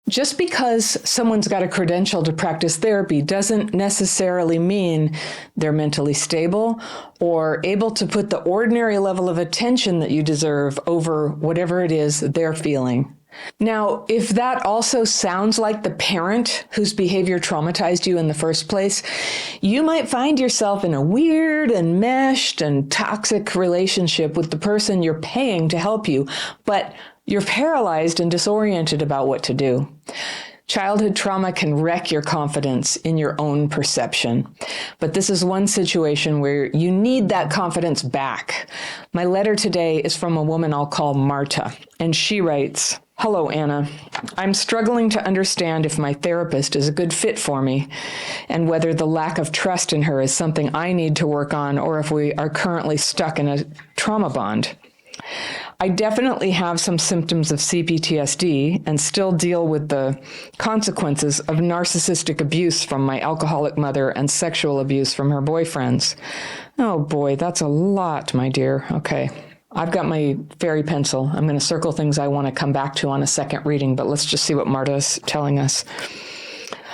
Just because someone's got a credential to practice therapy doesn't necessarily mean they're mentally stable or able to put the ordinary level of attention that you deserve over whatever it is they're feeling. Now, if that also sounds like the parent whose behavior traumatized you in the first place, you might find yourself in a weird, enmeshed, and toxic relationship with the person you're paying to help you, but you're paralyzed and disoriented about what to do. Childhood trauma can wreck your confidence in your own perception. But this is one situation where you need that confidence back. My letter today is from a woman I'll call Marta, and she writes, "Hello, Anna. I'm struggling to understand if my therapist is a good fit for me and whether the lack of trust in her is something I need to work on or if we are currently stuck in a trauma bond. I definitely have some symptoms of CPTSD and still deal with the consequences of narcissistic abuse from my alcoholic mother and sexual abuse from her boyfriends." Oh boy, that's a lot, my dear. Okay. I've got my fairy pencil. I'm going to circle things I want to come back to on a second reading, but let's just see what Marta's telling us.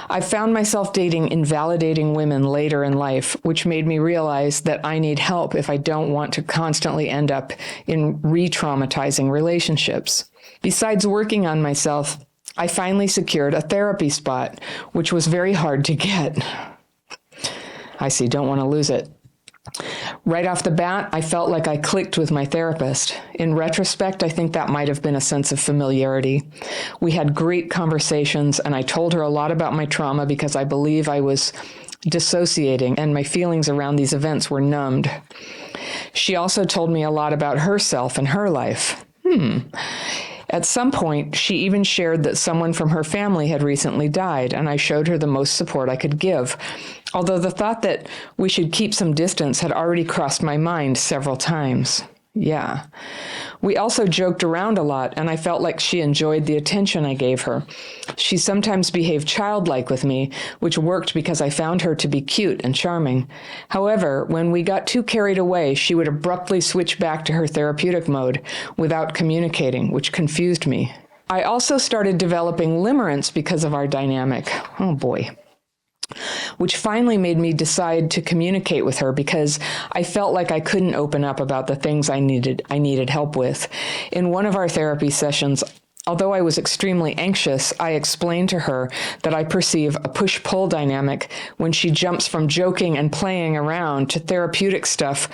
"I found myself dating invalidating women later in life, which made me realize that I need help if I don't want to constantly end up in re-traumatizing relationships. Besides working on myself, I finally secured a therapy spot, which was very hard to get." I see, don't want to lose it. "Right off the bat, I felt like I clicked with my therapist. In retrospect, I think that might have been a sense of familiarity. We had great conversations, and I told her a lot about my trauma because I believe I was dissociating and my feelings around these events were numbed. She also told me a lot about herself and her life. At some point, she even shared that someone from her family had recently died, and I showed her the most support I could give, although the thought that we should keep some distance had already crossed my mind several times. Yeah. We also joked around a lot, and I felt like she enjoyed the attention I gave her. She sometimes behaved childlike with me, which worked because I found her to be cute and charming. However, when we got too carried away, she would abruptly switch back to her therapeutic mode without communicating, which confused me. I also started developing limerence because of our dynamic. Oh boy. Which finally made me decide to communicate with her because I felt like I couldn't open up about the things I needed help with. In one of our therapy sessions, although I was extremely anxious, I explained to her that I perceive a push-pull dynamic when she jumps from joking and playing around to therapeutic stuff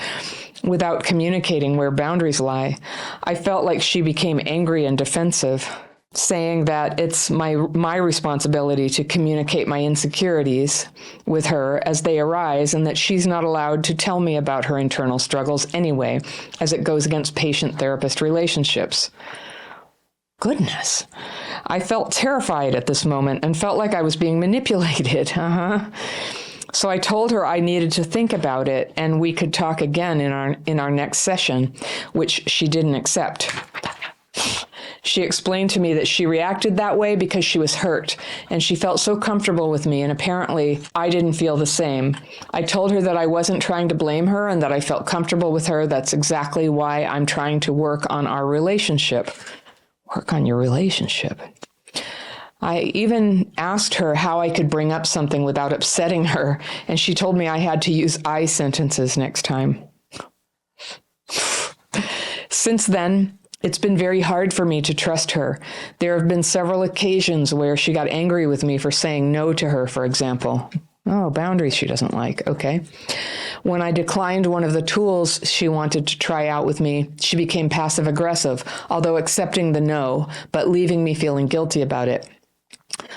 without communicating where boundaries lie. I felt like she became angry and defensive, saying that it's my responsibility to communicate my insecurities with her as they arise, and that she's not allowed to tell me about her internal struggles anyway, as it goes against patient-therapist relationships. Goodness. I felt terrified at this moment and felt like I was being manipulated. So I told her I needed to think about it and we could talk again in our next session, which she didn't accept. She explained to me that she reacted that way because she was hurt, and she felt so comfortable with me, and apparently I didn't feel the same. I told her that I wasn't trying to blame her and that I felt comfortable with her. That's exactly why I'm trying to work on our relationship. Work on your relationship. I even asked her how I could bring up something without upsetting her, and she told me I had to use I sentences next time. Since then, it's been very hard for me to trust her. There have been several occasions where she got angry with me for saying no to her, for example. Oh, boundaries she doesn't like. Okay. When I declined one of the tools she wanted to try out with me, she became passive-aggressive, although accepting the no, but leaving me feeling guilty about it.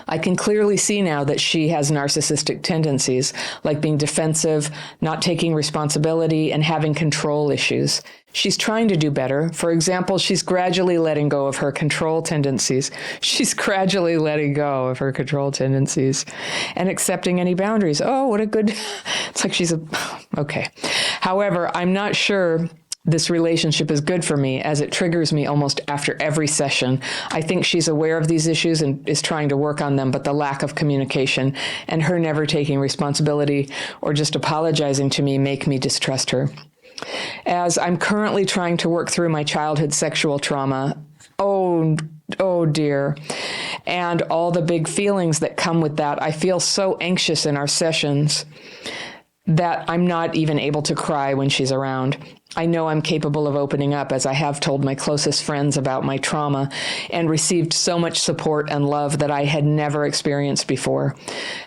I can clearly see now that she has narcissistic tendencies, like being defensive, not taking responsibility, and having control issues. She's trying to do better. For example, she's gradually letting go of her control tendencies. And accepting any boundaries. Oh, what a good, it's like okay. However, I'm not sure this relationship is good for me, as it triggers me almost after every session. I think she's aware of these issues and is trying to work on them, but the lack of communication and her never taking responsibility or just apologizing to me make me distrust her. As I'm currently trying to work through my childhood sexual trauma, Oh dear. And all the big feelings that come with that. I feel so anxious in our sessions that I'm not even able to cry when she's around. I know I'm capable of opening up, as I have told my closest friends about my trauma and received so much support and love that I had never experienced before.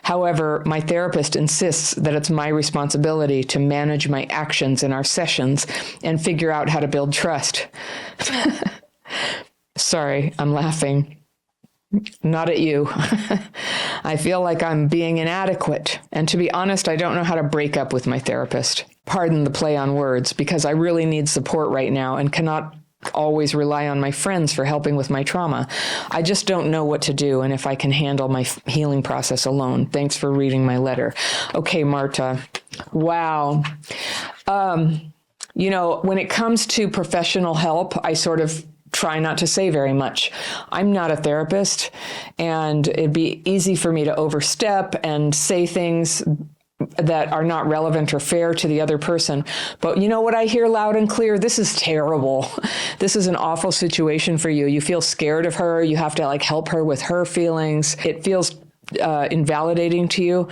However, my therapist insists that it's my responsibility to manage my actions in our sessions and figure out how to build trust. Sorry, I'm laughing. Not at you. I feel like I'm being inadequate. And to be honest, I don't know how to break up with my therapist. Pardon the play on words, because I really need support right now and cannot always rely on my friends for helping with my trauma. I just don't know what to do and if I can handle my healing process alone. Thanks for reading my letter. Okay, Marta. Wow. When it comes to professional help, I sort of try not to say very much. I'm not a therapist, and it'd be easy for me to overstep and say things that are not relevant or fair to the other person. But you know what I hear loud and clear? This is terrible. This is an awful situation for you. You feel scared of her. You have to help her with her feelings. It feels invalidating to you.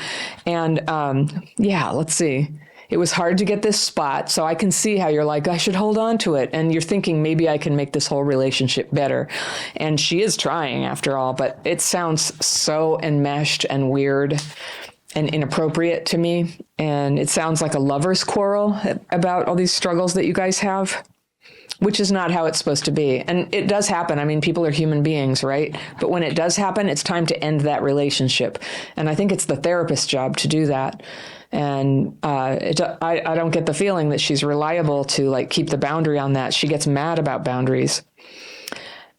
And let's see. It was hard to get this spot, so I can see how you're like, I should hold on to it. And you're thinking, maybe I can make this whole relationship better. And she is trying, after all, but it sounds so enmeshed and weird and inappropriate to me. And it sounds like a lover's quarrel about all these struggles that you guys have, which is not how it's supposed to be. And it does happen. I mean, people are human beings, right? But when it does happen, it's time to end that relationship. And I think it's the therapist's job to do that. And I don't get the feeling that she's reliable to keep the boundary on that. She gets mad about boundaries.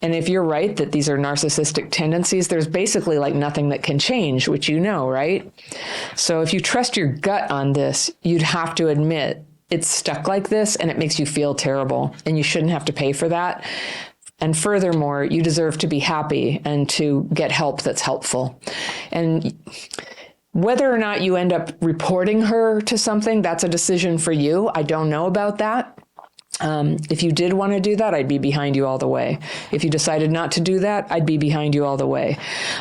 And if you're right that these are narcissistic tendencies, there's basically nothing that can change, which you know, right? So if you trust your gut on this, you'd have to admit it's stuck like this and it makes you feel terrible, and you shouldn't have to pay for that. And furthermore, you deserve to be happy and to get help that's helpful. And whether or not you end up reporting her to something, that's a decision for you. I don't know about that. If you did want to do that, I'd be behind you all the way. If you decided not to do that, I'd be behind you all the way.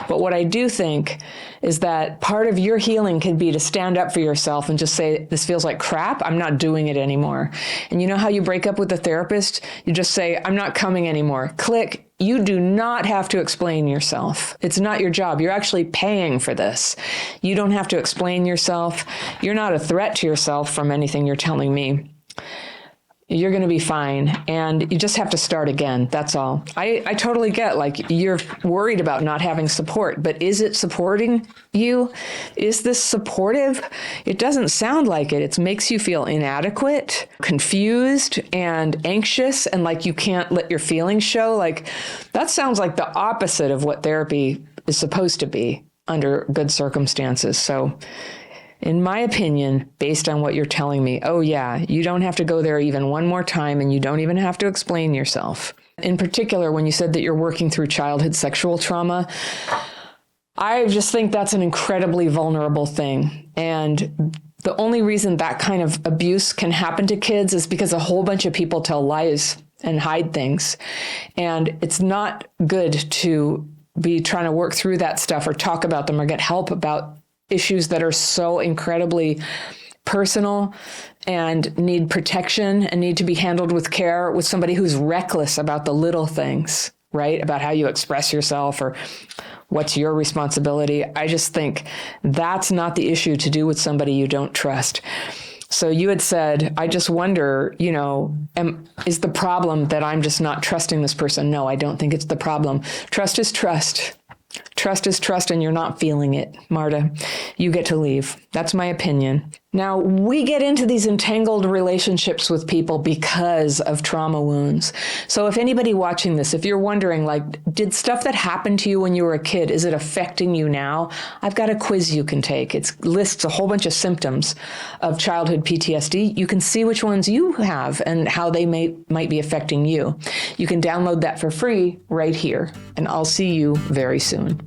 But what I do think is that part of your healing can be to stand up for yourself and just say, this feels like crap. I'm not doing it anymore. And you know how you break up with a therapist? You just say, I'm not coming anymore. Click. You do not have to explain yourself. It's not your job. You're actually paying for this. You don't have to explain yourself. You're not a threat to yourself from anything you're telling me. You're going to be fine. And you just have to start again. That's all. I totally get you're worried about not having support, but is it supporting you? Is this supportive? It doesn't sound like it. It makes you feel inadequate, confused, and anxious, and like you can't let your feelings show. That sounds like the opposite of what therapy is supposed to be under good circumstances. So in my opinion, based on what you're telling me, oh yeah, you don't have to go there even one more time, and you don't even have to explain yourself. In particular, when you said that you're working through childhood sexual trauma, I just think that's an incredibly vulnerable thing. And the only reason that kind of abuse can happen to kids is because a whole bunch of people tell lies and hide things. And it's not good to be trying to work through that stuff or talk about them or get help about issues that are so incredibly personal and need protection and need to be handled with care with somebody who's reckless about the little things, right? About how you express yourself or what's your responsibility. I just think that's not the issue to do with somebody you don't trust. So you had said, I just wonder, is the problem that I'm just not trusting this person? No, I don't think it's the problem. Trust is trust. Trust is trust, and you're not feeling it, Marta. You get to leave. That's my opinion. Now, we get into these entangled relationships with people because of trauma wounds. So if anybody watching this, if you're wondering, did stuff that happened to you when you were a kid, is it affecting you now? I've got a quiz you can take. It lists a whole bunch of symptoms of childhood PTSD. You can see which ones you have and how they might be affecting you. You can download that for free right here, and I'll see you very soon.